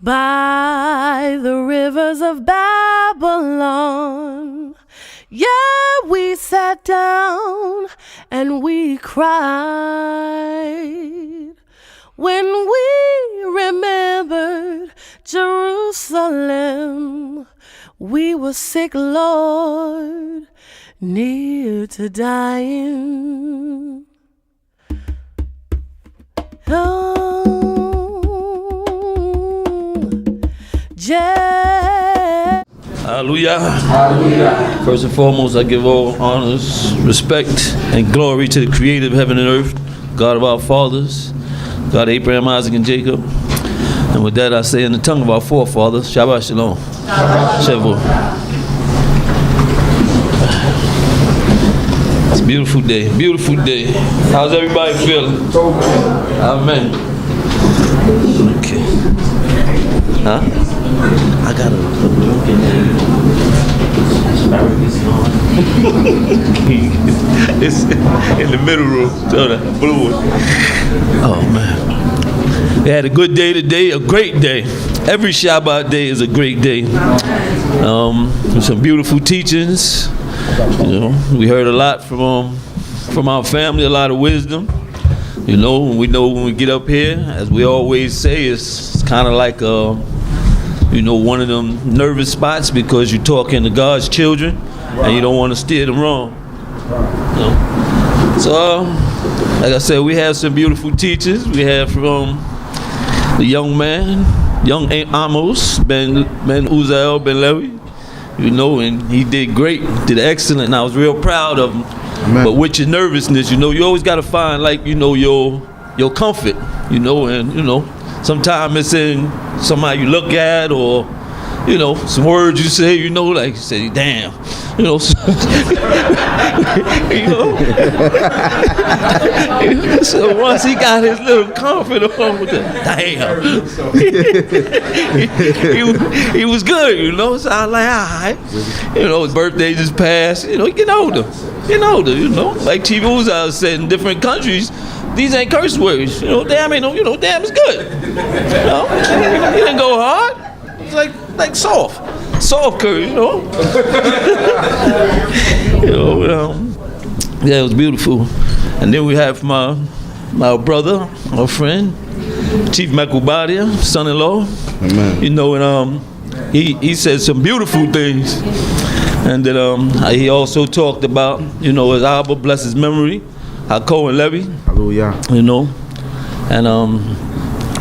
by the rivers of Babylon. Yeah, we sat down and we cried when we remembered Jerusalem. We were sick, Lord, near to dying. Hallelujah. Hallelujah. First and foremost, I give all honors, respect, and glory to the creator of heaven and earth, God of our fathers, God of Abraham, Isaac, and Jacob. And with that, I say in the tongue of our forefathers, Shabbat Shalom. Shavua. It's a beautiful day, beautiful day. How's everybody feeling? Amen. Okay. Huh? I gotta put milk in there. Asparagus on. It's in the middle room. So the blue one. Oh man. We had a good day today, a great day. Every Shabbat day is a great day. Some beautiful teachings. You know, we heard a lot from our family, a lot of wisdom. You know when we get up here, as we always say, it's kind of like one of them nervous spots because you're talking to God's children and you don't want to steer them wrong. You know? So, like I said, we have some beautiful teachers. We have from the young man, young Amos, Ben Uziel, Ben Levi, and he did great, did excellent, and I was real proud of him. Amen. But with your nervousness, you always got to find your comfort, and sometimes it's in somebody you look at or, some words you say, like you say, damn, So once he got his little comfort on with the damn, he was good, so I was like, all right. His birthday just passed, he getting older, like Chief Uziel said in different countries, these ain't curse words. Damn ain't no, damn is good. He didn't go hard. It's like soft curse, Yeah, it was beautiful. And then we have my brother, my friend, Chief Makubadia, son-in-law. Amen. And he said some beautiful things. And then he also talked about, his Abba, bless his memory, Hako and Levi. Hallelujah. And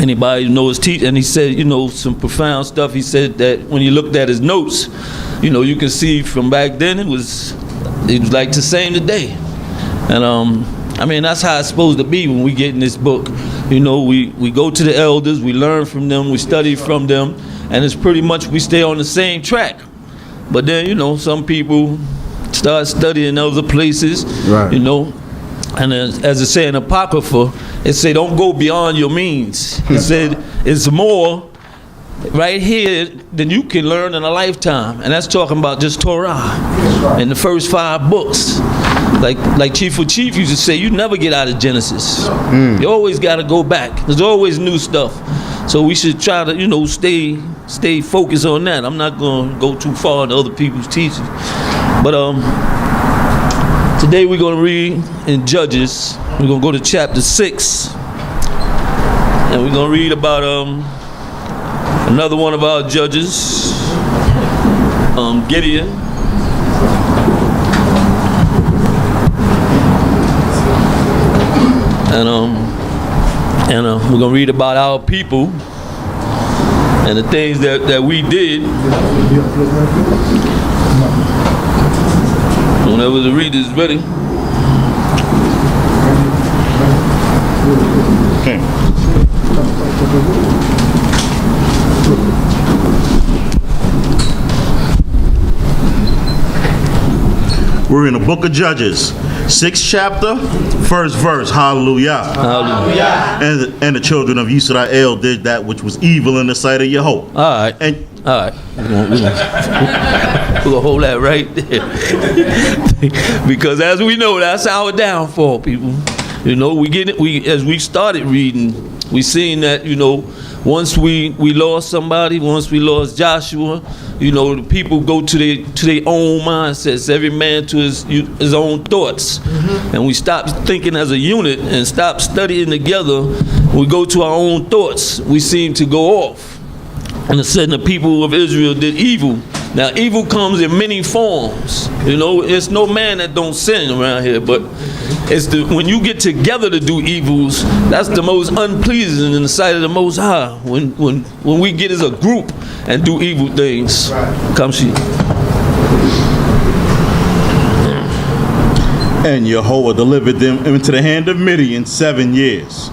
anybody who knows teach, and he said, some profound stuff. He said that when you looked at his notes, you can see from back then it was like the same today. And that's how it's supposed to be when we get in this book. We go to the elders, we learn from them, we study from them, and it's pretty much we stay on the same track. But then, some people start studying other places, right. And as it say in Apocrypha, it said don't go beyond your means. It said it's more right here than you can learn in a lifetime. And that's talking about just Torah and the first 5 books. Like Chief used to say, you never get out of Genesis. You always got to go back. There's always new stuff. So we should try to, stay focused on that. I'm not going to go too far into other people's teaching. But today we're going to read in Judges. We're going to go to chapter 6. And we're going to read about another one of our judges, Gedion. And we're going to read about our people and the things that we did. Whenever the reader is ready. Okay. We're in the book of Judges, 6th chapter, 1st verse. Hallelujah. Hallelujah. And the children of Yisrael did that which was evil in the sight of Yehovah. All right. All right. We'll hold that right there. Because as we know, that's our downfall, people. We as we started reading, we seen that, once we lost somebody, once we lost Joshua, you know, the people go to their own mindsets, every man to his own thoughts. And we stop thinking as a unit and stop studying together. We go to our own thoughts. We seem to go off. And it said the people of Israel did evil. Now, evil comes in many forms. You know, it's no man that don't sin around here, but it's when you get together to do evils, that's the most unpleasing in the sight of the Most High. When we get as a group and do evil things. Come see. And Yahweh delivered them into the hand of Midian 7 years.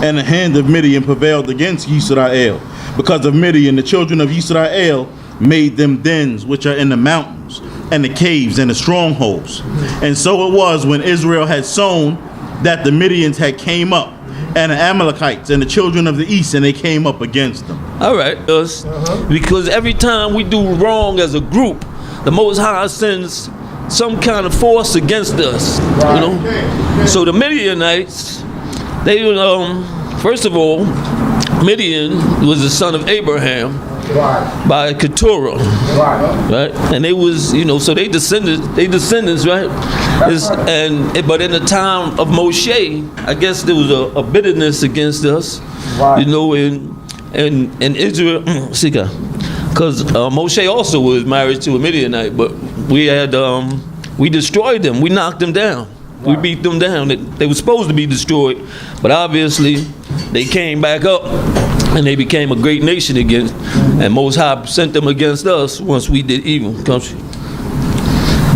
And the hand of Midian prevailed against Yisrael. Because of Midian, the children of Yisrael made them dens which are in the mountains, and the caves and the strongholds. And so it was when Israel had sown that the Midians had came up, and the Amalekites and the children of the east, and they came up against them. All right, us. Because every time we do wrong as a group, the Most High sends some kind of force against us. You know? So the Midianites, they first of all, Midian was the son of Abraham by Keturah, right? And they was, you know, so they descendants, right? But in the time of Moshe, I guess there was a bitterness against us, you know, in Israel, because Moshe also was married to a Midianite, but we destroyed them, we knocked them down. We beat them down. They were supposed to be destroyed, but obviously they came back up and they became a great nation again. And Most High sent them against us once we did evil.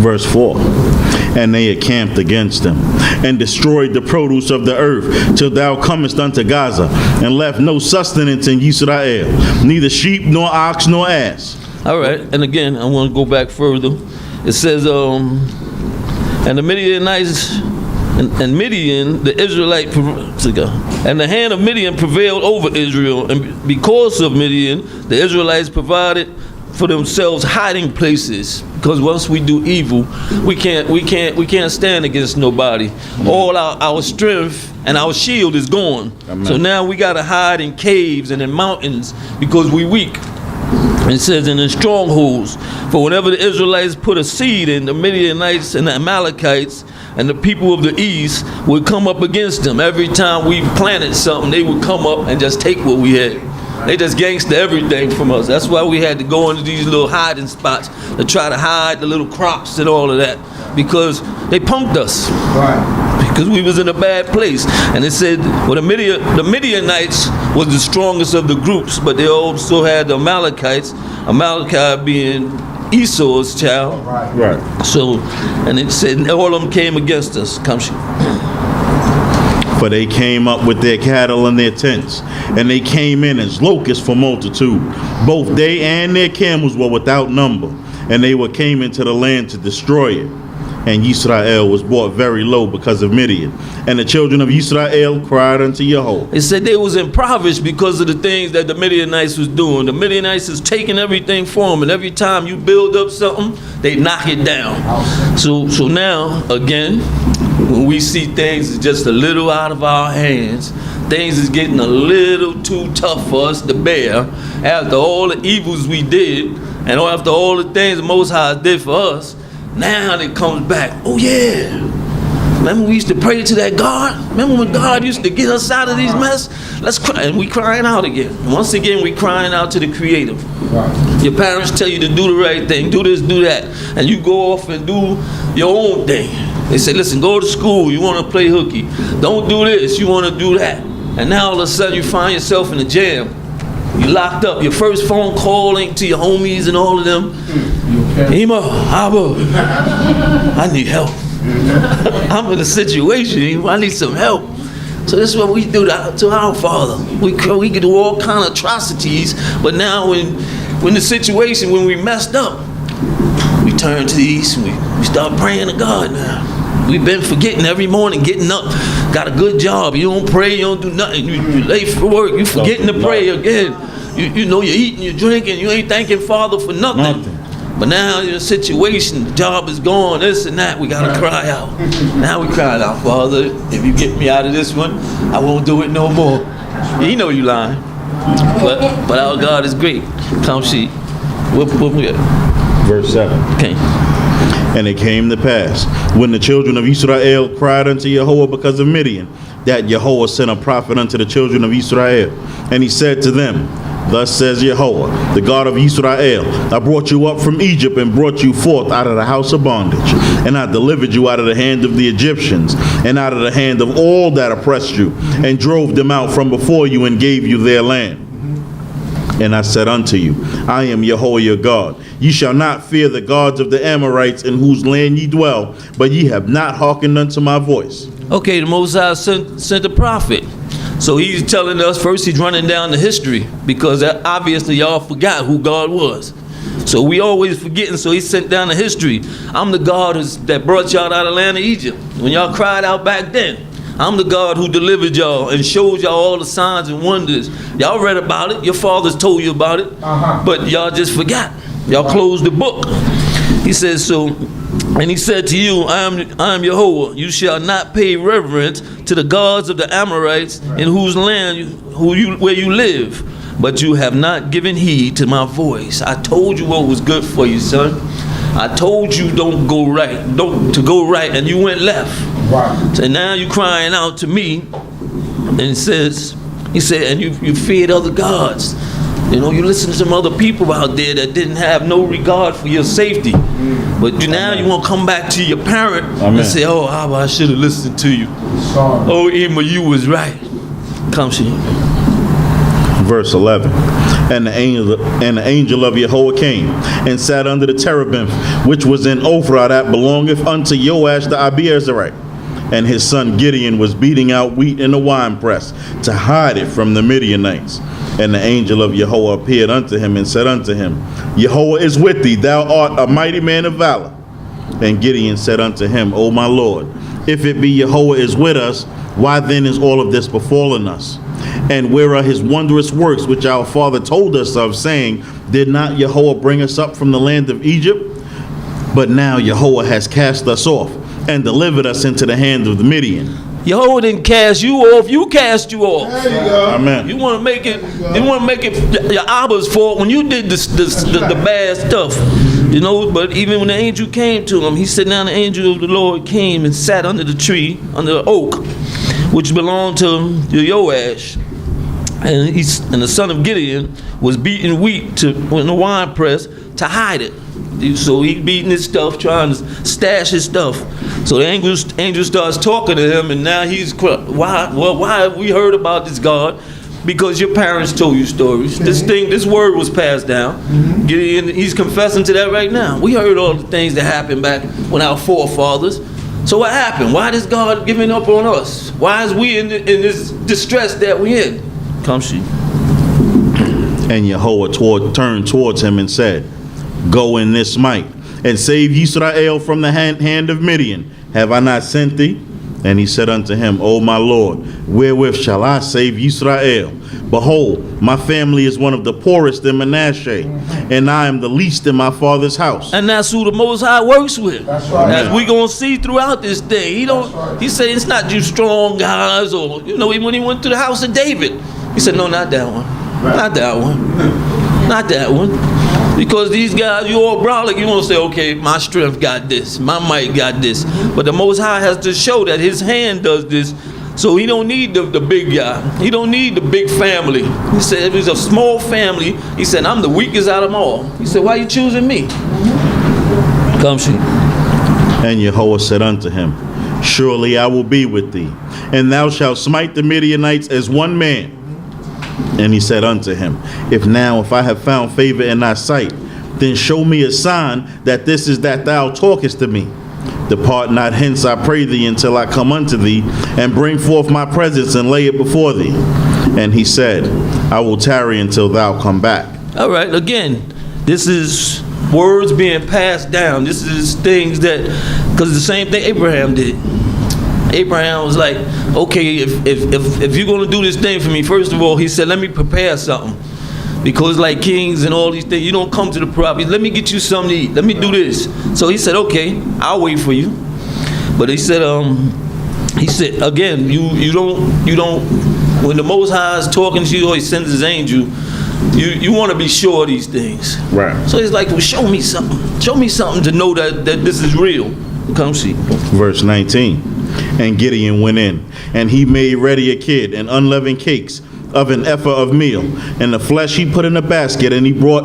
Verse 4. And they encamped against them and destroyed the produce of the earth till thou comest unto Gaza, and left no sustenance in Yisrael, neither sheep nor ox nor ass. All right, and again, I want to go back further. It says, and the Midianites, and Midian, the Israelite, and the hand of Midian prevailed over Israel, and because of Midian, the Israelites provided for themselves hiding places. Because once we do evil, we can't stand against nobody. All our strength and our shield is gone. Amen. So now we gotta hide in caves and in mountains because we weak. It says in the strongholds, for whenever the Israelites put a seed in, the Midianites and the Amalekites and the people of the east would come up against them. Every time we planted something, they would come up and just take what we had. They just gangster everything from us. That's why we had to go into these little hiding spots to try to hide the little crops and all of that, because they punked us. Right. Because we was in a bad place. And it said, well, the Midianites was the strongest of the groups, but they also had the Amalekites, Amalekite being Esau's child. Right. So, and it said all of them came against us. For they came up with their cattle and their tents, and they came in as locusts for multitude. Both they and their camels were without number, and they came into the land to destroy it. And Yisrael was brought very low because of Midian. And the children of Yisrael cried unto Yahweh. It said they was impoverished because of the things that the Midianites was doing. The Midianites is taking everything from them, and every time you build up something, they knock it down. So now, again, when we see things is just a little out of our hands, things is getting a little too tough for us to bear, after all the evils we did, and after all the things the Most High did for us, now it comes back. Oh yeah, remember we used to pray to that God? Remember when God used to get us out of these mess? Let's cry, and we crying out again. Once again, we crying out to the Creator. Right. Your parents tell you to do the right thing, do this, do that, and you go off and do your own thing. They say, listen, go to school, you want to play hooky. Don't do this, you want to do that. And now all of a sudden you find yourself in a jam. You locked up. Your first phone calling to your homies and all of them. Ima, Abba, I need help. I'm in a situation, I need some help. So this is what we do to our Father. We can do all kind of atrocities, but now when the situation, when we messed up, we turn to the east and we start praying to God now. We've been forgetting every morning, getting up, got a good job. You don't pray, you don't do nothing. You late for work, you forgetting to pray again. You know you're eating, you're drinking, you ain't thanking Father for nothing. But now in a situation, the job is gone, this and that, we gotta cry out. Now we cry out, Father, if you get me out of this one, I won't do it no more. You know you lying. But our God is great. Come see. What we got? Verse 7. Okay. And it came to pass, when the children of Israel cried unto Yahweh because of Midian, that Yahweh sent a prophet unto the children of Israel. And he said to them, Thus says Yahweh, the God of Yisrael, I brought you up from Egypt and brought you forth out of the house of bondage. And I delivered you out of the hand of the Egyptians and out of the hand of all that oppressed you, and drove them out from before you and gave you their land. And I said unto you, I am Yahweh your God. Ye shall not fear the gods of the Amorites in whose land ye dwell, but ye have not hearkened unto my voice. Okay, the Most High sent a prophet. So he's telling us, first he's running down the history, because obviously y'all forgot who God was. So we always forgetting, so he sent down the history. I'm the God that brought y'all out of the land of Egypt. When y'all cried out back then, I'm the God who delivered y'all and showed y'all all the signs and wonders. Y'all read about it. Your fathers told you about it. But y'all just forgot. Y'all closed the book. He says, and he said to you, I am Yahweh. You shall not pay reverence to the gods of the Amorites in whose land where you live. But you have not given heed to my voice. I told you what was good for you, son. I told you to go right, and you went left. Right. So now you crying out to me, and he said, and you feared other gods. You know, you listen to some other people out there that didn't have no regard for your safety. But now you want to come back to your parent and say, oh, Abba, I should have listened to you. Oh, Emma, you was right. Come see. Verse 11. And the angel of Yahweh came and sat under the terebinth, which was in Ophrah, that belongeth unto Joash the Abiezrite. And his son Gedion was beating out wheat in the winepress to hide it from the Midianites. And the angel of Yahweh appeared unto him and said unto him, Yahweh is with thee, thou art a mighty man of valor. And Gedion said unto him, O my Lord, if it be Yahweh is with us, why then is all of this befallen us? And where are his wondrous works which our father told us of, saying, did not Yahweh bring us up from the land of Egypt? But now Yahweh has cast us off and delivered us into the hand of the Midian. Yahweh didn't cast you off, you cast you off. There you go. Amen. You want to make it your Abba's fault when you did the bad stuff. You know, but even when the angel came to him, he said, now the angel of the Lord came and sat under the tree, under the oak, which belonged to Joash. And the son of Gedion was beating wheat in the wine press to hide it. So he beating his stuff, trying to stash his stuff. So the angel starts talking to him, and now he's, why have we heard about this God? Because your parents told you stories. This word was passed down. Gideon, he's confessing to that right now. We heard all the things that happened back when our forefathers. So what happened? Why is God giving up on us? Why is we in this distress that we in? Come see. And Yahweh turned towards him and said, go in this might, and save Yisrael from the hand of Midian. Have I not sent thee? And he said unto him, O my Lord, wherewith shall I save Yisrael? Behold, my family is one of the poorest in Manasseh, and I am the least in my father's house. And that's who the Most High works with. That's right. As we gonna see throughout this thing. He said it's not you strong guys, or when he went to the house of David, he said, no, not that one. Right. Not that one. Not that one. Because these guys, you all brolic, you want to say, okay, my strength got this, my might got this. But the Most High has to show that his hand does this. So he don't need the big guy. He don't need the big family. He said, if it's a small family, he said, I'm the weakest out of them all. He said, why are you choosing me? Come see. And Yahweh said unto him, surely I will be with thee, and thou shalt smite the Midianites as one man. And he said unto him, if I have found favor in thy sight, then show me a sign that this is that thou talkest to me. Depart not hence, I pray thee, until I come unto thee, and bring forth my presence and lay it before thee. And he said, I will tarry until thou come back. All right, again, this is words being passed down. This is things that, because the same thing Abraham did. Abraham was like, okay, if you're going to do this thing for me, first of all, he said, let me prepare something. Because like kings and all these things, you don't come to the property. Let me get you something to eat. Let me do this. So he said, okay, I'll wait for you. But he said again, you don't when the Most High is talking to you or he sends his angel, you want to be sure of these things. Right. So he's like, well, show me something. Show me something to know that this is real. Come see. Verse 19. And Gideon went in, and he made ready a kid and unleavened cakes of an ephah of meal, and the flesh he put in a basket, and he put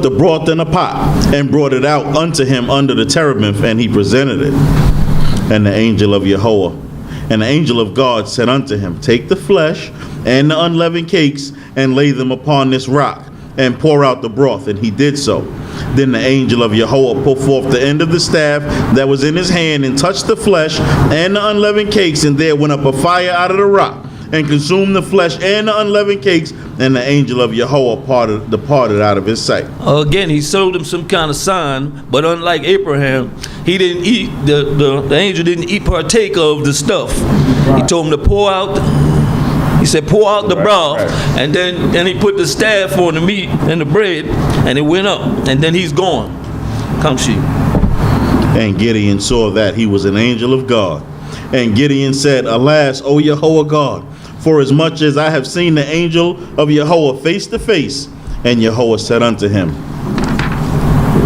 the broth in a pot, and brought it out unto him under the terebinth, and he presented it. And the angel of Yahweh and the angel of God said unto him, take the flesh and the unleavened cakes, and lay them upon this rock, and pour out the broth. And he did so. Then the angel of Yahweh put forth the end of the staff that was in his hand, and touched the flesh and the unleavened cakes, and there went up a fire out of the rock, and consumed the flesh and the unleavened cakes, and the angel of Yahweh departed out of his sight. Again, he showed him some kind of sign, but unlike Abraham, he didn't eat, the angel didn't partake of the stuff. He told him to pour out, he said, pour out the broth, and then he put the staff on the meat and the bread, and it went up, and then he's gone. Come see. And Gideon saw that he was an angel of God. And Gideon said, alas, O Yahweh God, for as much as I have seen the angel of Yahweh face to face. And Yahweh said unto him,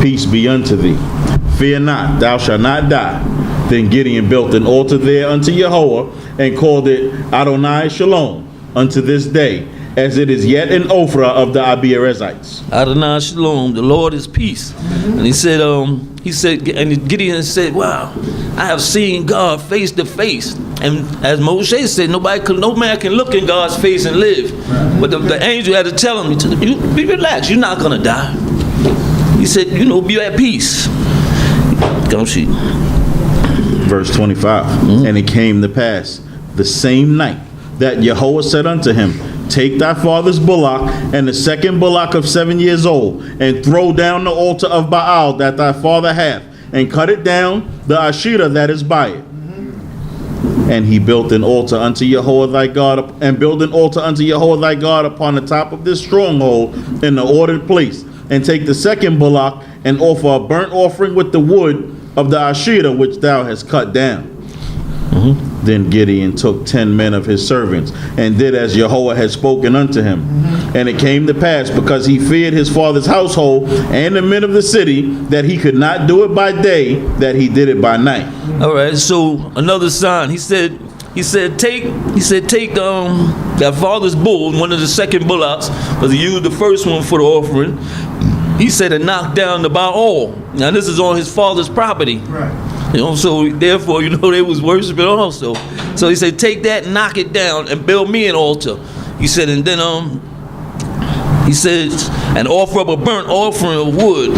peace be unto thee. Fear not, thou shalt not die. Then Gideon built an altar there unto Yahweh, and called it Adonai Shalom unto this day, as it is yet in Ophrah of the Abierezites. Adonai Shalom, the Lord is peace. And he said, and Gideon said, wow, I have seen God face to face. And as Moshe said, no man can look in God's face and live. But the angel had to tell him, you be relaxed, you're not gonna die. He said, be at peace. Come see. Verse 25. And it came to pass the same night that Yahweh said unto him, take thy father's bullock and the second bullock of 7 years old, and throw down the altar of Baal that thy father hath, and cut it down, the Asherah that is by it. And he built an altar unto Yahweh thy God, and built an altar unto Yahweh thy God upon the top of this stronghold in the ordered place. And take the second bullock, and offer a burnt offering with the wood of the Asherah which thou hast cut down. Then Gideon took 10 men of his servants, and did as Yahweh had spoken unto him. And it came to pass, because he feared his father's household and the men of the city, that he could not do it by day, that he did it by night. All right, so another sign. He said take that father's bull, one of the second bullocks, because he used the first one for the offering. He said to knock down the Baal. Now this is on his father's property. Right. So therefore, they was worshiping also. So he said, take that, knock it down, and build me an altar. He said, and then he said, and offer up a burnt offering of wood.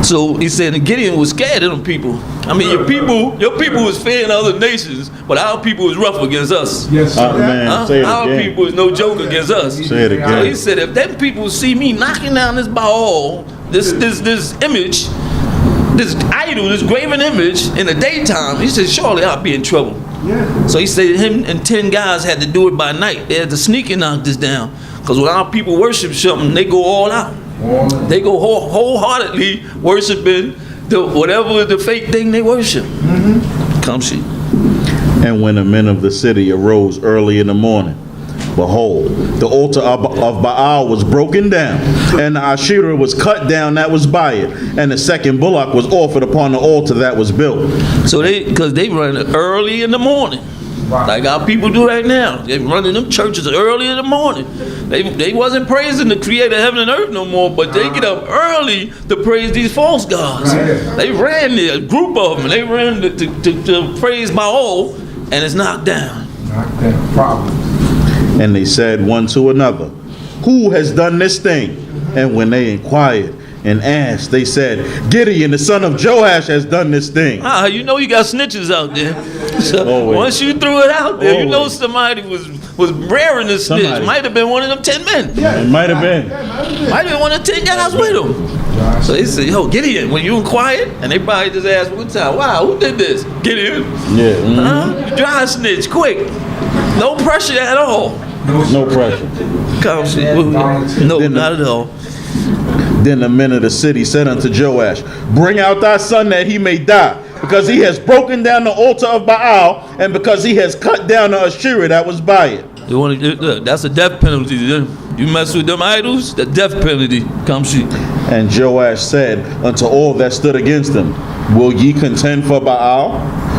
So he said, and Gideon was scared of them people. I mean, your people was fearing other nations, but our people was rough against us. Yes, man. Say it our again. people was no joke against us. Say it again. So he said, if them people see me knocking down this Baal, this image, this idol, this graven image in the daytime, he said, surely I'll be in trouble. Yeah. So he said him and 10 guys had to do it by night. They had to sneak and knock this down. Because when our people worship something, they go all out. They go wholeheartedly worshiping whatever the fake thing they worship. Come see. And when the men of the city arose early in the morning, behold, the altar of Baal was broken down, and the Asherah was cut down that was by it, and the second bullock was offered upon the altar that was built. So because they run early in the morning, like our people do right now. They running them churches early in the morning. They wasn't praising the creator of heaven and earth no more, but they get up early to praise these false gods. They ran there, a group of them, and they ran to praise Baal, and it's knocked down. And they said one to another, who has done this thing? And when they inquired and asked, they said, Gideon, the son of Joash, has done this thing. You got snitches out there. So once you threw it out there, somebody was raring to snitch. Might have been one of them 10 men. Yeah, it might have been. Might have been one of the 10 guys with him. So they said, yo, Gideon, when you inquired, and they probably just asked one time, wow, who did this? Gideon. Yeah. You dry snitch, quick. No pressure at all. No pressure. No, not at all. Then the men of the city said unto Joash, bring out thy son that he may die, because he has broken down the altar of Baal, and because he has cut down the Asherah that was by it. That's a death penalty. You mess with them idols, the death penalty comes to you. And Joash said unto all that stood against him, will ye contend for Baal?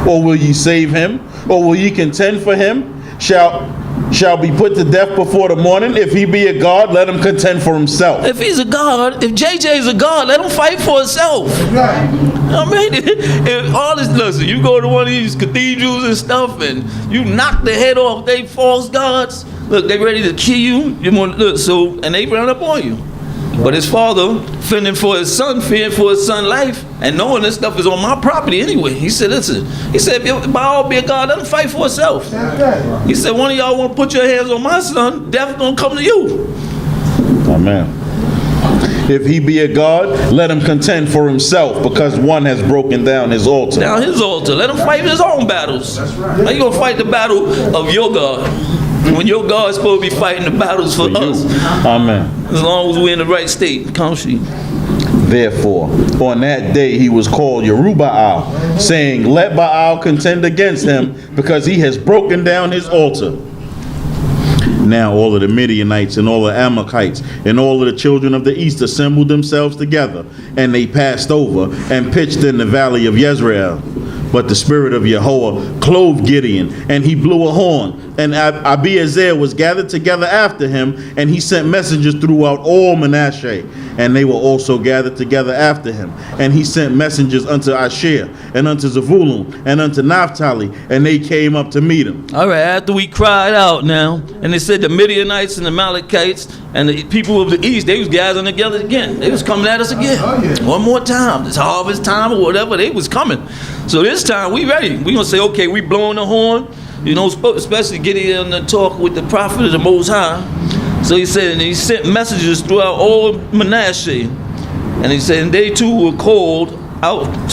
Or will ye save him? Or will ye contend for him? Shall be put to death before the morning. If he be a god, let him contend for himself. If he's a god, if JJ is a god, let him fight for himself. Right. I mean, if all this, listen, you go to one of these cathedrals and stuff, and you knock the head off they false gods. Look, they ready to kill you. You want look so, and they run up on you. But his father, fearing for his son's life, and knowing this stuff is on my property anyway. He said, listen, he said, if Baal be a god, let him fight for himself. He said, one of y'all want to put your hands on my son, death gonna come to you. Amen. If he be a god, let him contend for himself, because one has broken down his altar. Down his altar. Let him fight his own battles. That's right. How you gonna fight the battle of your God when your God's supposed to be fighting the battles for us? Amen. As long as we're in the right state, country. Therefore, on that day he was called Yerubbaal, saying, let Baal contend against him, because he has broken down his altar. Now all of the Midianites and all the Amalekites and all of the children of the east assembled themselves together, and they passed over and pitched in the valley of Yisrael. But the spirit of Yahweh clove Gedion, and he blew a horn, and Abiezer was gathered together after him, and he sent messengers throughout all Manasseh, and they were also gathered together after him. And he sent messengers unto Asher, and unto Zebulun, and unto Naphtali, and they came up to meet him. All right, after we cried out now, and they said the Midianites and the Amalekites and the people of the east, they was gathering together again. They was coming at us again. Oh, yeah. One more time. It's harvest time or whatever. They was coming. So this time we ready. We gonna say, okay, we blowing the horn. You know, especially Gedion to talk with the prophet of the Most High. So he said, and he sent messages throughout all Manasseh. And he said, and they too were called out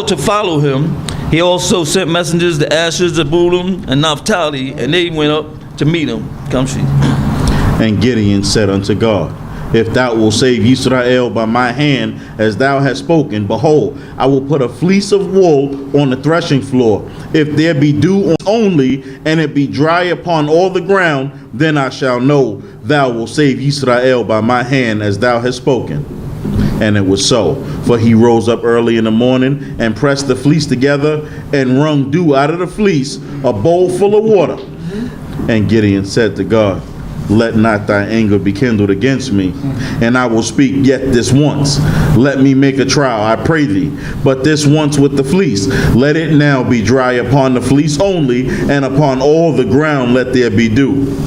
to follow him. He also sent messengers to Asher, Zebulun, and Naphtali, and they went up to meet him. Come see. And Gedion said unto God, if thou wilt save Yisrael by my hand, as thou hast spoken, behold, I will put a fleece of wool on the threshing floor. If there be dew only, and it be dry upon all the ground, then I shall know thou wilt save Yisrael by my hand, as thou hast spoken. And it was so, for he rose up early in the morning, and pressed the fleece together, and wrung dew out of the fleece, a bowl full of water. And Gedion said to God, let not thy anger be kindled against me, and I will speak yet this once. Let me make a trial, I pray thee, but this once with the fleece. Let it now be dry upon the fleece only, and upon all the ground let there be dew.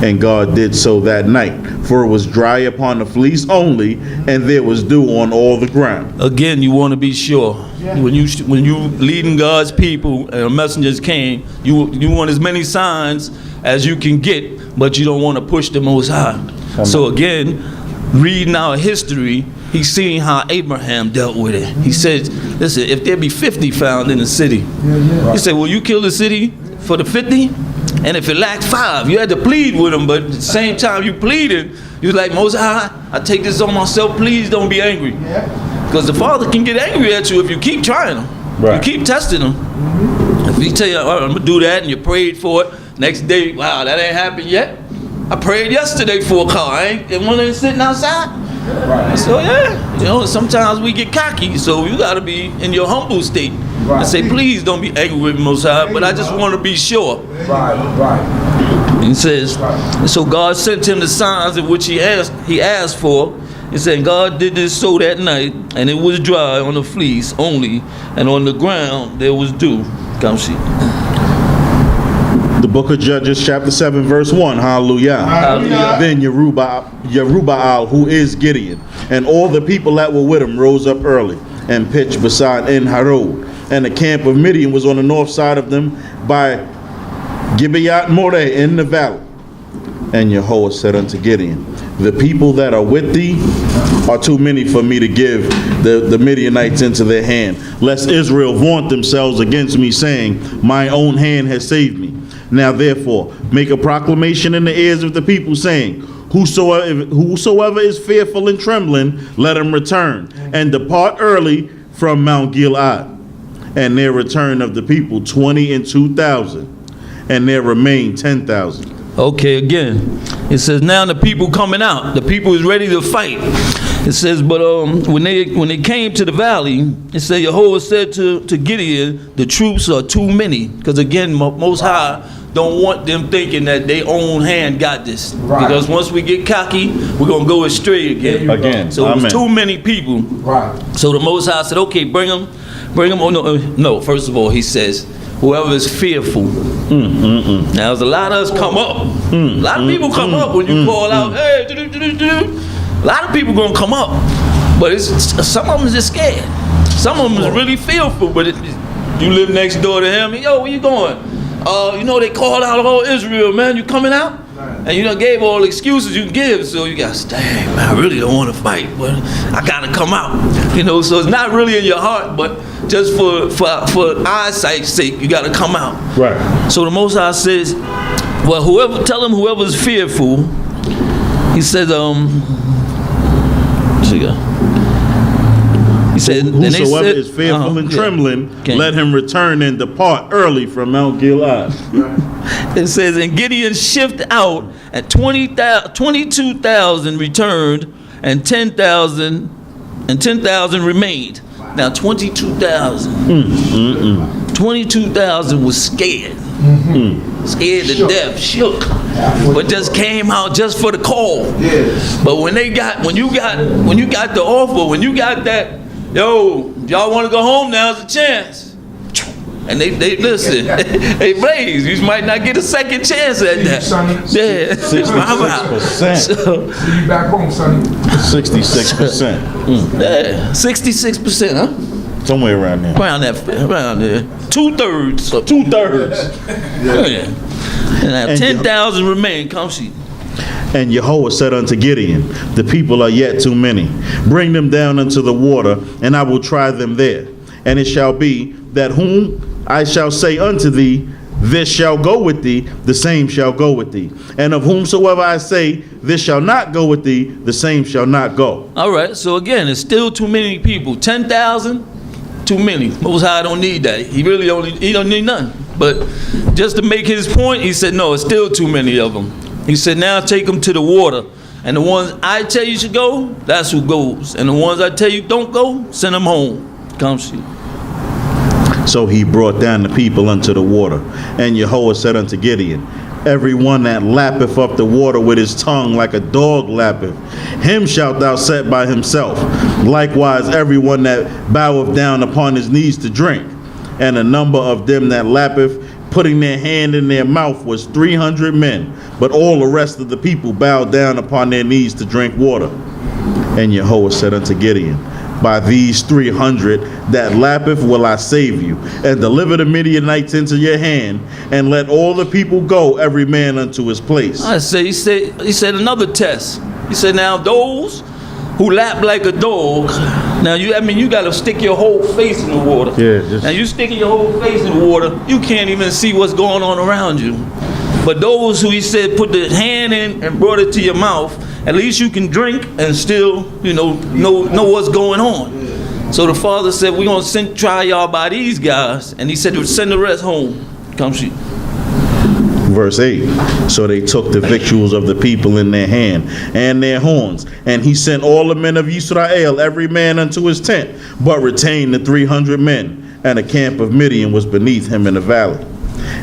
And God did so that night, for it was dry upon the fleece only, and there was dew on all the ground. Again, you want to be sure. When you leading God's people and messengers came, you want as many signs as you can get, but you don't want to push the Most High. So again, reading our history, he's seeing how Abraham dealt with it. He said, listen, if there be 50 found in the city, he said, will you kill the city for the 50? And if it lacked 5, you had to plead with him, but at the same time you pleaded, you was like, Most High, I take this on myself, please don't be angry. Because the Father can get angry at you if you keep trying him. Right. You keep testing him. If he tell you, all right, I'm going to do that, and you prayed for it, next day, wow, that ain't happened yet. I prayed yesterday for a car. And one ain't sitting outside. Right. So yeah, you know, sometimes we get cocky, so you gotta be in your humble state. Right. And say, please don't be angry with me, Most High, but I just want to be sure. Right. He says, and so God sent him the signs in which he asked for. He said, God did this so that night, and it was dry on the fleece only, and on the ground there was dew. Come see. The book of Judges, chapter 7, verse 1. Hallelujah. Hallelujah. Then Yerubbaal, who is Gedion, and all the people that were with him rose up early and pitched beside En Harod. And the camp of Midian was on the north side of them by Gibeat Moreh in the valley. And Yahweh said unto Gedion, the people that are with thee are too many for me to give the Midianites into their hand, lest Israel vaunt themselves against me, saying, my own hand has saved me. Now therefore make a proclamation in the ears of the people, saying, whosoever is fearful and trembling, let him return, and depart early from Mount Gilead. And there returned of the people 22,000, and there remained 10,000. Okay, again, it says now the people coming out. The people is ready to fight. It says, but when they came to the valley, it said Yahweh said to Gedion, the troops are too many. Because again, Most High don't want them thinking that their own hand got this. Right. Because once we get cocky, we're going to go astray again. So it was too many people. Right. So the Most High said, okay, bring them. Oh, no, first of all, he says, whoever is fearful. Now, there's a lot of us come up. A lot of people come up when you call out, hey, a lot of people going to come up. But some of them is just scared. Some of them is really fearful. But you live next door to him. Yo, where you going? You know, they called out all Israel, man. You coming out? And you done gave all the excuses you can give. So you got to say, dang, man, I really don't want to fight. But I got to come out. You know, so it's not really in your heart, but just for eyesight's sake, you got to come out. Right. So the Most High says, well, tell him whoever's fearful, he says, he said, whosoever is fearful and trembling, let him return and depart early from Mount Gilead. It says, and Gideon shift out, and 22,000 returned, and 10,000 remained. Now 22,000. 22,000 was scared. Scared to death, shook, but just came out just for the call. Yes. But when you got the offer, when you got that, yo, y'all want to go home? Now's the chance. And they listen. Hey, Blaze, you might not get a second chance at that. Sonny. Yeah, 66%. So, See you back home, Sonny. 66%. yeah, 66%, huh? Somewhere around there. Around there. 2/3. So 2/3. Yeah. And 10,000 remain. Come see. And Yahweh said unto Gideon, the people are yet too many. Bring them down unto the water, and I will try them there. And it shall be that whom I shall say unto thee, this shall go with thee, the same shall go with thee. And of whomsoever I say, this shall not go with thee, the same shall not go. All right. So again, it's still too many people. 10,000, too many. Most High don't need that. He don't need nothing. But just to make his point, he said, no, it's still too many of them. He said, now take them to the water. And the ones I tell you should go, that's who goes. And the ones I tell you don't go, send them home. Come see. So he brought down the people unto the water. And Yahweh said unto Gideon, every one that lappeth up the water with his tongue like a dog lappeth, him shalt thou set by himself. Likewise every one that boweth down upon his knees to drink. And the number of them that lappeth, putting their hand in their mouth, was 300 men. But all the rest of the people bowed down upon their knees to drink water. And Yahweh said unto Gideon, by these 300 that lappeth will I save you, and deliver the Midianites into your hand, and let all the people go, every man unto his place. I say, he said another test. He said, now those who lap like a dog, now you got to stick your whole face in the water. Yeah, now you sticking your whole face in the water, you can't even see what's going on around you. But those who he said put the hand in and brought it to your mouth, at least you can drink and still, know what's going on. So the father said, we're going to try y'all by these guys. And he said, send the rest home. Come shoot. Verse 8, so they took the victuals of the people in their hand and their horns, and he sent all the men of Yisrael, every man unto his tent, but retained the 300 men, and the camp of Midian was beneath him in the valley.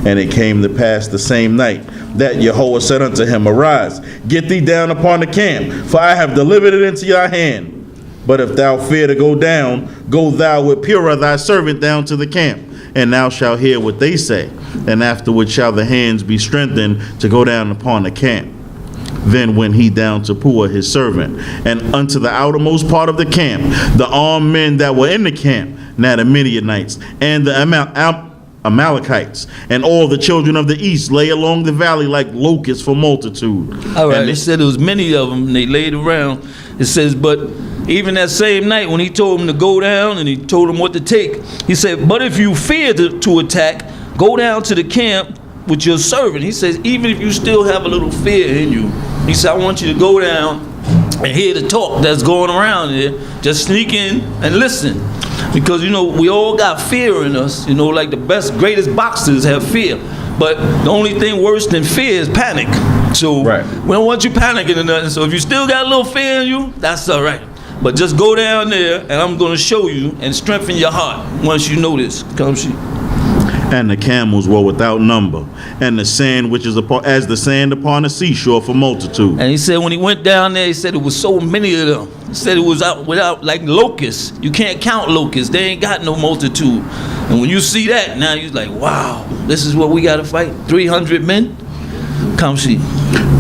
And it came to pass the same night that Yahweh said unto him, arise, get thee down upon the camp, for I have delivered it into your hand. But if thou fear to go down, go thou with Purah thy servant down to the camp, and thou shalt hear what they say, and afterward shall the hands be strengthened to go down upon the camp. Then went he down to Purah his servant, and unto the outermost part of the camp, the armed men that were in the camp, now the Midianites, and the Amalekites, and all the children of the east lay along the valley like locusts for multitude. All right, it said there was many of them, and they laid around. It says, but even that same night when he told them to go down and he told them what to take, he said, but if you fear to attack, go down to the camp with your servant. He says, even if you still have a little fear in you, he said, I want you to go down and hear the talk that's going around here. Just sneak in and listen. Because, we all got fear in us. Like the greatest boxers have fear. But the only thing worse than fear is panic. So we don't want you panicking or nothing. So if you still got a little fear in you, that's all right. But just go down there, and I'm going to show you and strengthen your heart once you know this. Come see. And the camels were without number, and the sand which is as the sand upon the seashore for multitude. And he said when he went down there, he said it was so many of them. He said it was out without like locusts. You can't count locusts. They ain't got no multitude. And when you see that, now you're like, wow, this is what we got to fight. 300 men? Come see.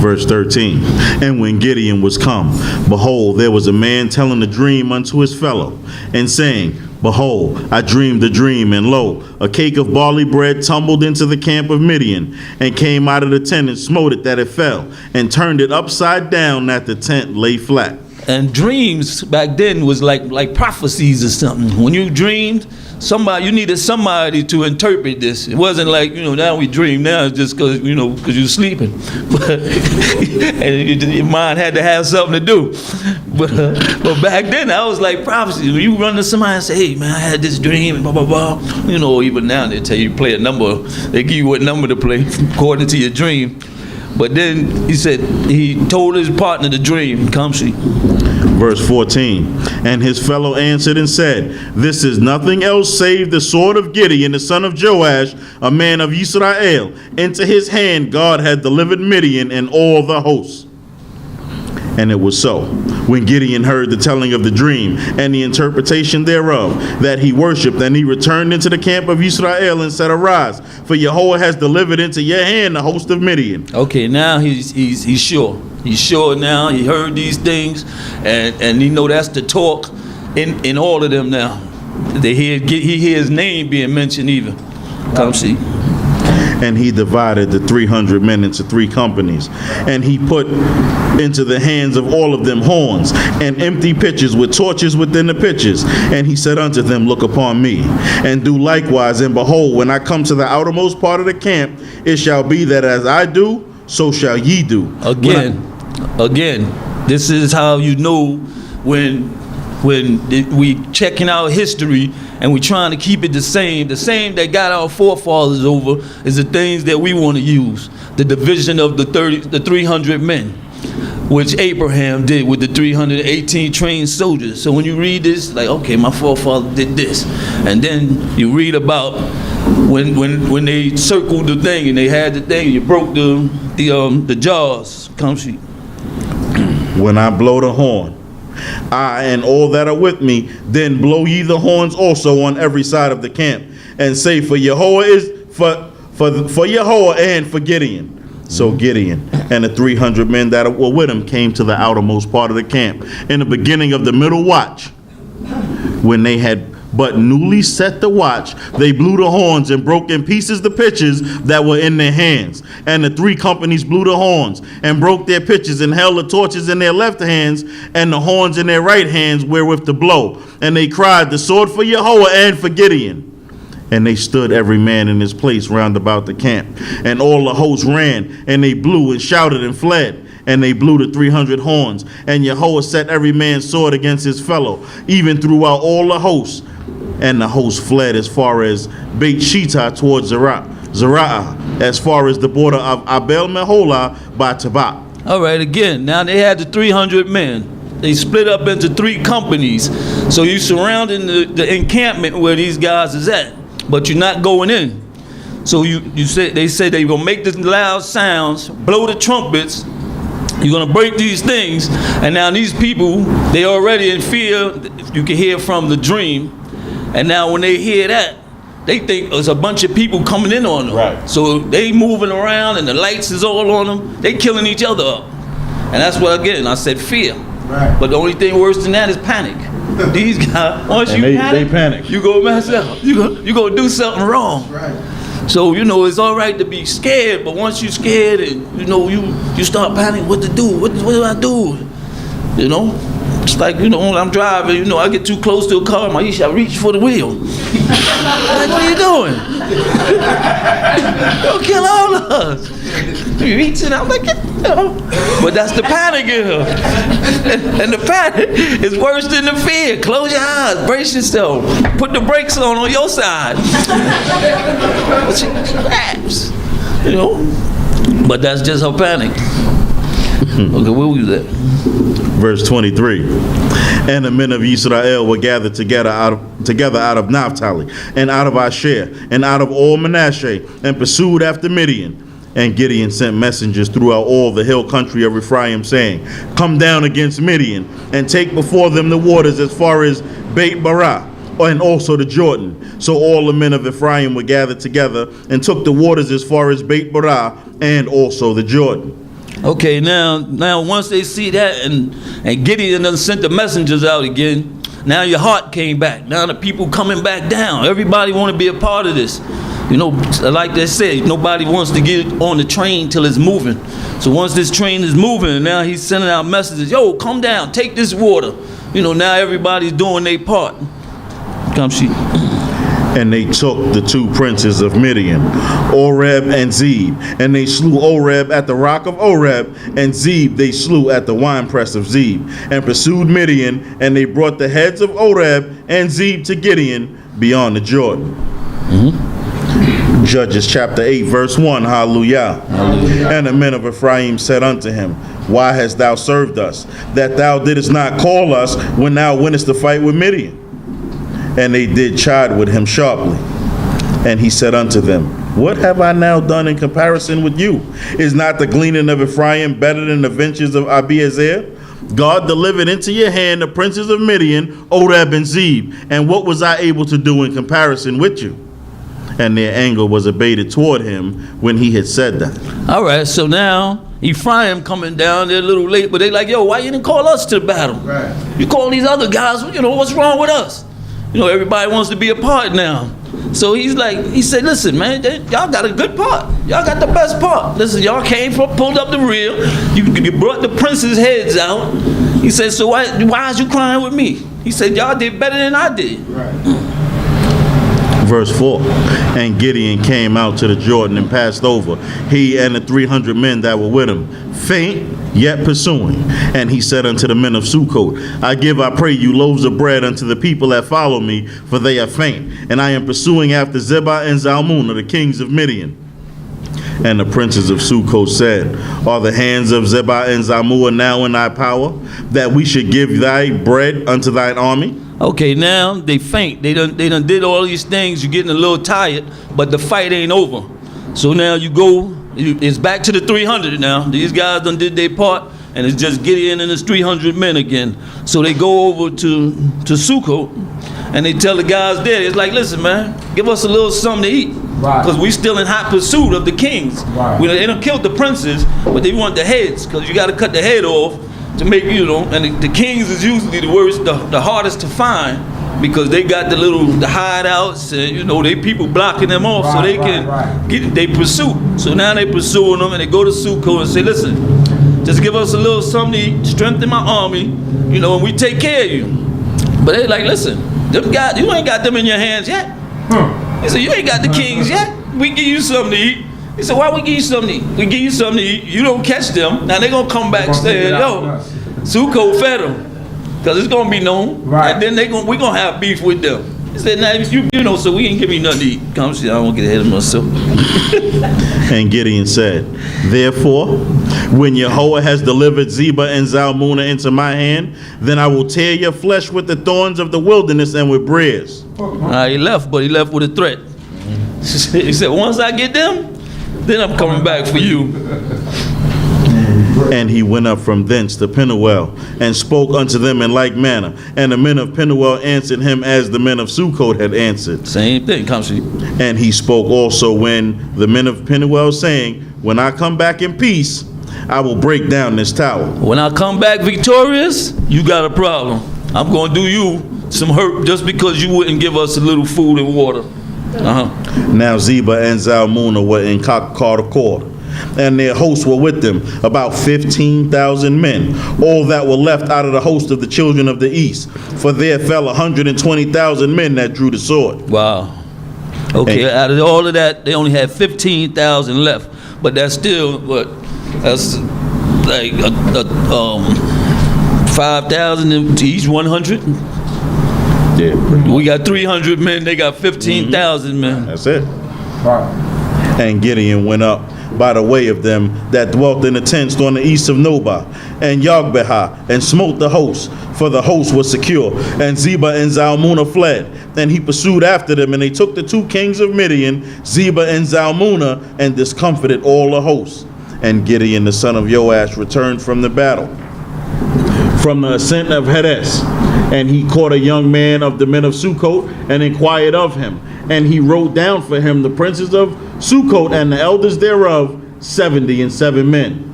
Verse 13, and when Gedion was come, behold, there was a man telling a dream unto his fellow, and saying, behold, I dreamed a dream, and lo, a cake of barley bread tumbled into the camp of Midian, and came out of the tent and smote it that it fell, and turned it upside down that the tent lay flat. And dreams back then was like prophecies or something. When you dreamed, you needed somebody to interpret this. It wasn't like, now we dream. Now it's just because you're sleeping. But and your mind had to have something to do. But back then, that was like prophecy. When you run to somebody and say, hey, man, I had this dream, and blah, blah, blah. Even now they tell you play a number. They give you what number to play according to your dream. But then he said, he told his partner the dream. Come see. Verse 14, and his fellow answered and said, this is nothing else save the sword of Gedion, the son of Joash, a man of Yisrael. Into his hand God had delivered Midian and all the hosts. And it was so, when Gedion heard the telling of the dream and the interpretation thereof, that he worshipped, and he returned into the camp of Yisrael and said, arise, for Yahweh has delivered into your hand the host of Midian. Okay, now he's sure. He's sure now. He heard these things, and he know that's the talk in all of them now. He hear his name being mentioned even. Come see. And he divided the 300 men into 3 companies, and he put into the hands of all of them horns and empty pitchers with torches within the pitchers. And he said unto them, look upon me, and do likewise. And behold, when I come to the outermost part of the camp, it shall be that as I do, so shall ye do. Again, this is how you know when we checking our history and we trying to keep it the same that got our forefathers over is the things that we want to use. The division of the 300 men, which Abraham did with the 318 trained soldiers. So when you read this, like, okay, my forefather did this. And then you read about when they circled the thing and they had the thing, you broke the jars. Come see. When I blow the horn, I and all that are with me, then blow ye the horns also on every side of the camp, and say, for Yahweh is for Yahweh and for Gedion. So Gedion and the 300 men that were with him came to the outermost part of the camp in the beginning of the middle watch. When they had but newly set the watch, they blew the horns and broke in pieces the pitchers that were in their hands. And the 3 companies blew the horns and broke their pitchers and held the torches in their left hands and the horns in their right hands wherewith to blow. And they cried, the sword for Yahweh and for Gedion. And they stood every man in his place round about the camp. And all the hosts ran, and they blew and shouted and fled. And they blew the 300 horns. And Yahweh set every man's sword against his fellow, even throughout all the hosts. And the host fled as far as Beit Shittah towards Zerah, as far as the border of Abel Meholah by Tabak. All right, again, now they had the 300 men. They split up into 3 companies. So you surrounding the encampment where these guys is at, but you're not going in. So they said they were gonna make the loud sounds, blow the trumpets. You're gonna break these things, and now these people, they already in fear. You can hear from the dream. And now when they hear that, they think there's a bunch of people coming in on them. Right. So they moving around and the lights is all on them. They killing each other up. And that's what, again, I said fear. Right. But the only thing worse than that is panic. These guys, once and you they panic, you go mess up. You go do something wrong. Right. So, it's all right to be scared, but once you're scared and, you start panicking, what to do? What do I do? It's like, when I'm driving, I get too close to a car, I reach for the wheel. Like, what are you doing? You'll kill all of us. You reaching, I'm like, but that's the panic in her. And the panic is worse than the fear. Close your eyes, brace yourself, put the brakes on your side. But she grabs. You know, but that's just her panic. Okay, where was that? Verse 23. And the men of Yisrael were gathered together out of Naphtali, and out of Asher, and out of all Manasseh, and pursued after Midian. And Gideon sent messengers throughout all the hill country of Ephraim, saying, Come down against Midian, and take before them the waters as far as Beit Barah, and also the Jordan. So all the men of Ephraim were gathered together, and took the waters as far as Beit Barah, and also the Jordan. Okay, now once they see that, and Gideon done sent the messengers out again, now your heart came back. Now the people coming back down. Everybody want to be a part of this. You know, like they said, nobody wants to get on the train till it's moving. So once this train is moving, now he's sending out messages. Yo, come down, take this water. You know, now everybody's doing their part. Come see. And they took the two princes of Midian, Oreb and Zeb, and they slew Oreb at the rock of Oreb, and Zeb they slew at the winepress of Zeb, and pursued Midian, and they brought the heads of Oreb and Zeb to Gideon beyond the Jordan. Judges chapter 8 verse 1, hallelujah. And the men of Ephraim said unto him, Why hast thou served us, that thou didst not call us when thou wentest to fight with Midian? And they did chide with him sharply. And he said unto them, What have I now done in comparison with you? Is not the gleaning of Ephraim better than the ventures of Abiezer? God delivered into your hand the princes of Midian, Oreb and Zeb. And what was I able to do in comparison with you? And their anger was abated toward him when he had said that. All right, so now Ephraim coming down, they're a little late, but they like, yo, why you didn't call us to the battle? Right. You call these other guys, you know, what's wrong with us? You know, everybody wants to be a part now. So he said, listen, man, y'all got a good part. Y'all got the best part. Listen, y'all pulled up the rear. You brought the prince's heads out. He said, so why is you crying with me? He said, y'all did better than I did. Right. Verse 4, and Gideon came out to the Jordan and passed over, he and the 300 men that were with him, faint, yet pursuing. And he said unto the men of Sukkot, I give, I pray you, loaves of bread unto the people that follow me, for they are faint. And I am pursuing after Zebah and Zalmunna, the kings of Midian. And the princes of Sukkot said, Are the hands of Zebah and Zalmunna now in thy power, that we should give thy bread unto thine army? Okay, now they faint. They done did all these things. You're getting a little tired, but the fight ain't over. So now you go, it's back to the 300 now. These guys done did their part, and it's just Gideon and his 300 men again. So they go over to Sukkot, and they tell the guys there, it's like, listen, man, give us a little something to eat. Because we still in hot pursuit of the kings. Right. They done killed the princes, but they want the heads, because you got to cut the head off to make, you know, and the kings is usually the worst, the hardest to find, because they got the hideouts, and you know, they people blocking them off, so they can get they pursuit. So now they pursuing them, and they go to Sukkot and say, listen, just give us a little something to eat, strengthen my army, you know, and we take care of you. But they like, listen, them guys, you ain't got them in your hands yet. He said, you ain't got the kings yet. We give you something to eat. He said, why we give you something to eat? We give you something to eat. You don't catch them. Now they're going to come back saying, yo, Sukkot fed them. Because it's going to be known. Right. And then we're going to have beef with them. He said, now, you know, so we ain't give me nothing to eat. Come see, I don't get ahead of myself. And Gideon said, Therefore, when Yahweh has delivered Zebah and Zalmunna into my hand, then I will tear your flesh with the thorns of the wilderness and with briars. He left, but he left with a threat. He said, once I get them, then I'm coming back for you. And he went up from thence to Penuel, and spoke unto them in like manner. And the men of Penuel answered him as the men of Sukkot had answered. Same thing, come see. And he spoke also when the men of Penuel, saying, When I come back in peace, I will break down this tower. When I come back victorious, you got a problem. I'm going to do you some hurt just because you wouldn't give us a little food and water. Now Zebah and Zalmunna were in Karkor, and their hosts were with them, about 15,000 men, all that were left out of the host of the children of the east. For there fell 120,000 men that drew the sword. Wow. Okay, out of all of that, they only had 15,000 left. But that's still, that's like 5,000 to each 100? Yeah. We got 300 men, they got 15,000 men. That's it. Right. And Gideon went up by the way of them that dwelt in the tents on the east of Nobah, and Yogbehah, and smote the host, for the host was secure. And Zebah and Zalmunna fled, and he pursued after them, and they took the 2 kings of Midian, Zebah and Zalmunna, and discomfited all the hosts. And Gedion the son of Yoash returned from the battle, from the ascent of Hades, and he caught a young man of the men of Sukkot, and inquired of him. And he wrote down for him the princes of Sukkot and the elders thereof, 77 men.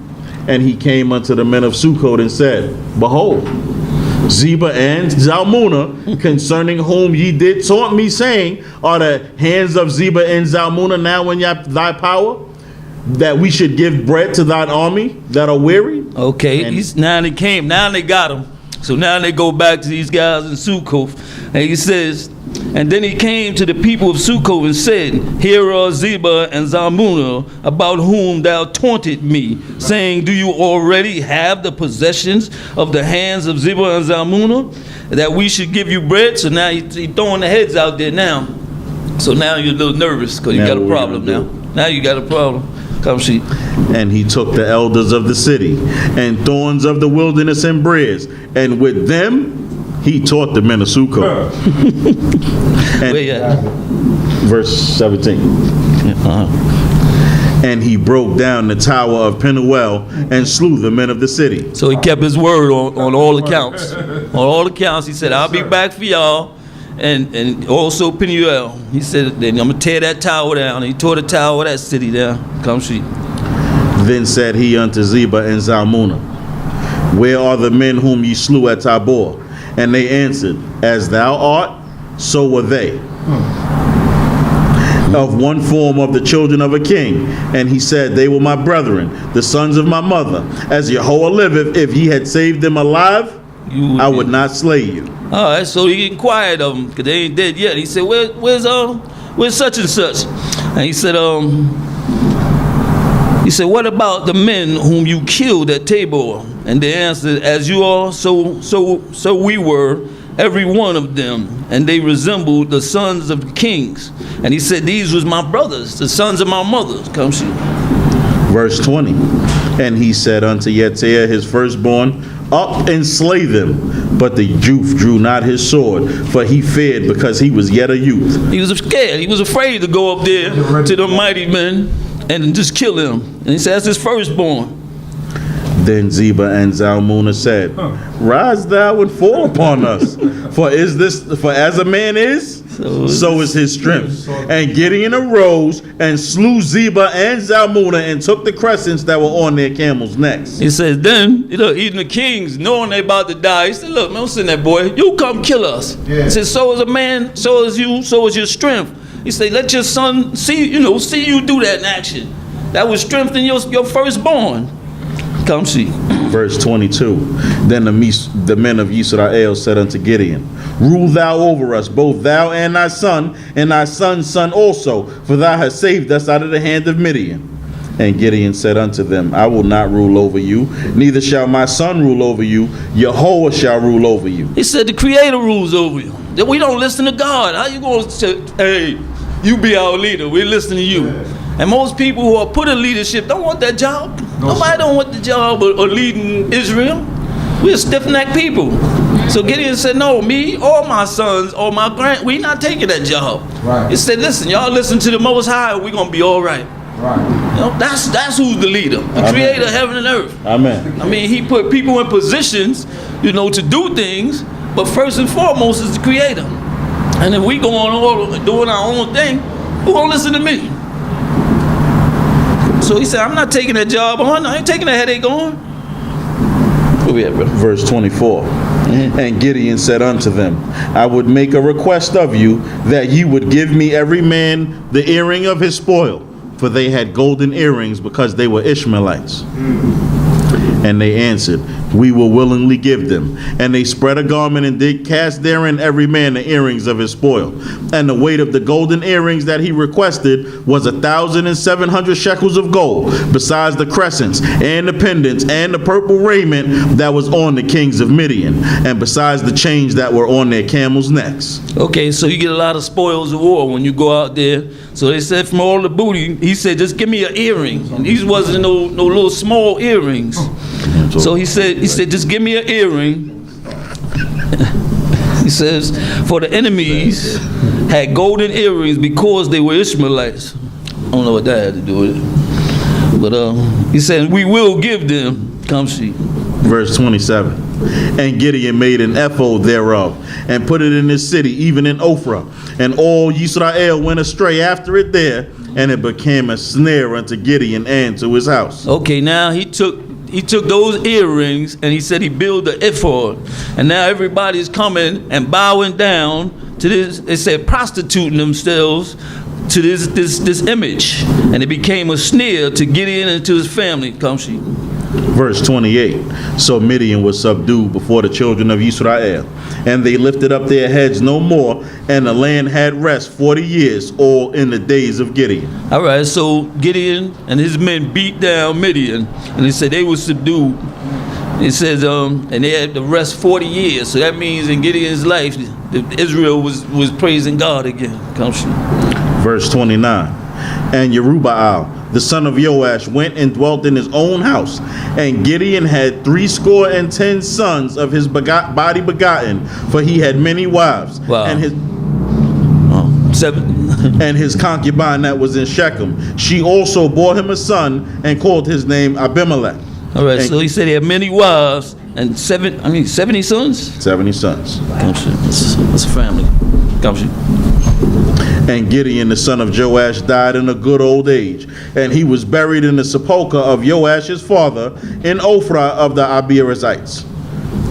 And he came unto the men of Sukkot and said, Behold, Zebah and Zalmunna, concerning whom ye did taunt me, saying, Are the hands of Zebah and Zalmunna now in thy power, that we should give bread to thine army that are weary? Okay, now they came, now they got him. So now they go back to these guys in Sukkot, and he says, and then he came to the people of Sukkot and said, Here are Zebah and Zalmunna, about whom thou taunted me, saying, Do you already have the possessions of the hands of Zebah and Zalmunna, that we should give you bread? So now he's throwing the heads out there now. So now you're a little nervous because you got a problem now. Now you got a problem. Come see. And he took the elders of the city, and thorns of the wilderness and briars, and with them he taught the men of Sukkot. And Where you at? verse 17. And he broke down the tower of Penuel and slew the men of the city. So he kept his word on all accounts. On all accounts, he said, I'll be back for y'all. And also Penuel. He said, then I'm going to tear that tower down. And he tore the tower of that city down. Come see. Then said he unto Zebah and Zalmunna, Where are the men whom ye slew at Tabor? And they answered, As thou art, so were they. Of one form of the children of a king. And he said, They were my brethren, the sons of my mother. As Jehovah liveth, if ye had saved them alive, I would not slay you. All right, so he inquired of them because they ain't dead yet. He said, "Where's such and such?" And he said, "What about the men whom you killed at Tabor?" And they answered, "As you are, so we were, every one of them, and they resembled the sons of the kings." And he said, "These was my brothers, the sons of my mother." Come see. Verse 20. And he said unto Yeter his firstborn, Up and slay them. But the youth drew not his sword, for he feared, because he was yet a youth. He was scared. He was afraid to go up there to the mighty men and just kill him. And he said, "That's his firstborn." Then Zebah and Zalmunna said, Rise thou and fall upon us. For as a man is, so is his strength. And Gedion arose and slew Zebah and Zalmunna and took the crescents that were on their camels' necks. He says, then, even the kings, knowing they about to die, he said, "Look, man, listen, that boy, you come kill us." Yeah. He said, "So is a man, so is you, so is your strength." He said, "Let your son see you do that in action. That would strengthen your firstborn." Come see. Verse 22. Then the men of Yisrael said unto Gedion, Rule thou over us, both thou and thy son's son also, for thou hast saved us out of the hand of Midian. And Gedion said unto them, I will not rule over you, neither shall my son rule over you. Jehovah shall rule over you. He said the Creator rules over you. That we don't listen to God. How you going to say, "Hey, you be our leader, we listen to you"? And most people who are put in leadership don't want that job. Nobody don't want the job of leading Israel. We're stiff-necked people. So Gedion said, "No, me or my sons or my we not taking that job." Right. He said, "Listen, y'all listen to the Most High, we're gonna be all right." Right. That's who's the leader, the Amen. Creator of heaven and earth. Amen. I mean, he put people in positions, to do things, but first and foremost is the Creator. And if we go on doing our own thing, who gonna listen to me? So he said, "I'm not taking that job on. I ain't taking that headache on." Where we at, bro? Verse 24. Mm-hmm. And Gedion said unto them, I would make a request of you, that ye would give me every man the earring of his spoil, for they had golden earrings, because they were Ishmaelites. Mm-hmm. And they answered, we will willingly give them. And they spread a garment and did cast therein every man the earrings of his spoil. And the weight of the golden earrings that he requested was 1,700 shekels of gold, besides the crescents and the pendants and the purple raiment that was on the kings of Midian, and besides the chains that were on their camels' necks. Okay, so you get a lot of spoils of war when you go out there. So they said from all the booty, he said, just give me an earring. And these wasn't no little small earrings. So he said, just give me an earring. He says, for the enemies had golden earrings because they were Ishmaelites. I don't know what that had to do with it. But he said, we will give them. Come see. Verse 27. And Gedion made an ephod thereof, and put it in his city, even in Ophrah. And all Yisrael went astray after it there, and it became a snare unto Gedion and to his house. Okay, now he took those earrings and he said he built the ephod. And now everybody's coming and bowing down to this, they said prostituting themselves to this image. And it became a snare to Gedion and to his family. Come see. Verse 28. So Midian was subdued before the children of Yisrael, and they lifted up their heads no more, and the land had rest 40 years, all in the days of Gideon. All right, so Gideon and his men beat down Midian, and they said they were subdued. It says, and they had to rest 40 years. So that means in Gideon's life, Israel was praising God again. Come see. Verse 29. And Jerubbaal, the son of Joash, went and dwelt in his own house. And Gideon had 70 sons of his body begotten, for he had many wives. Wow. And his 7. and his concubine that was in Shechem, she also bore him a son and called his name Abimelech. All right, and so he said he had many wives and 70 sons? 70 sons. Come see. That's a family. Come see. And Gideon the son of Joash died in a good old age, and he was buried in the sepulchre of Joash his father in Ophrah of the Abirazites.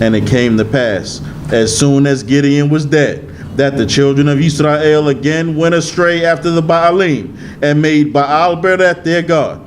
And it came to pass, as soon as Gideon was dead, that the children of Israel again went astray after the Baalim, and made Baal-berith their god.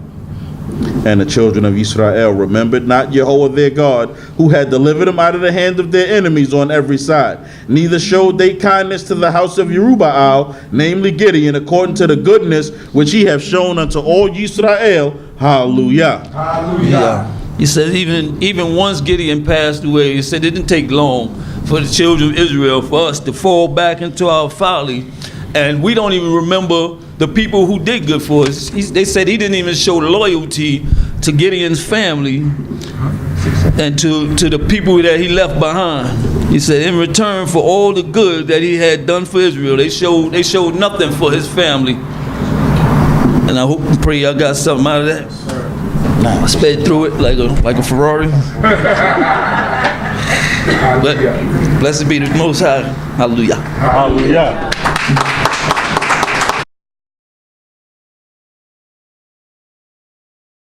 And the children of Israel remembered not Yehovah their God, who had delivered them out of the hand of their enemies on every side. Neither showed they kindness to the house of Jerubbaal, namely Gideon, according to the goodness which he hath shown unto all Yisrael. Hallelujah. Hallelujah. He said even once Gideon passed away, he said it didn't take long for the children of Israel, for us to fall back into our folly. And we don't even remember the people who did good for us. They said he didn't even show loyalty to Gideon's family and to the people that he left behind. He said in return for all the good that he had done for Israel, they showed nothing for his family. And I hope and pray y'all got something out of that. I sped through it like a Ferrari. But blessed be the Most High. Hallelujah. Hallelujah.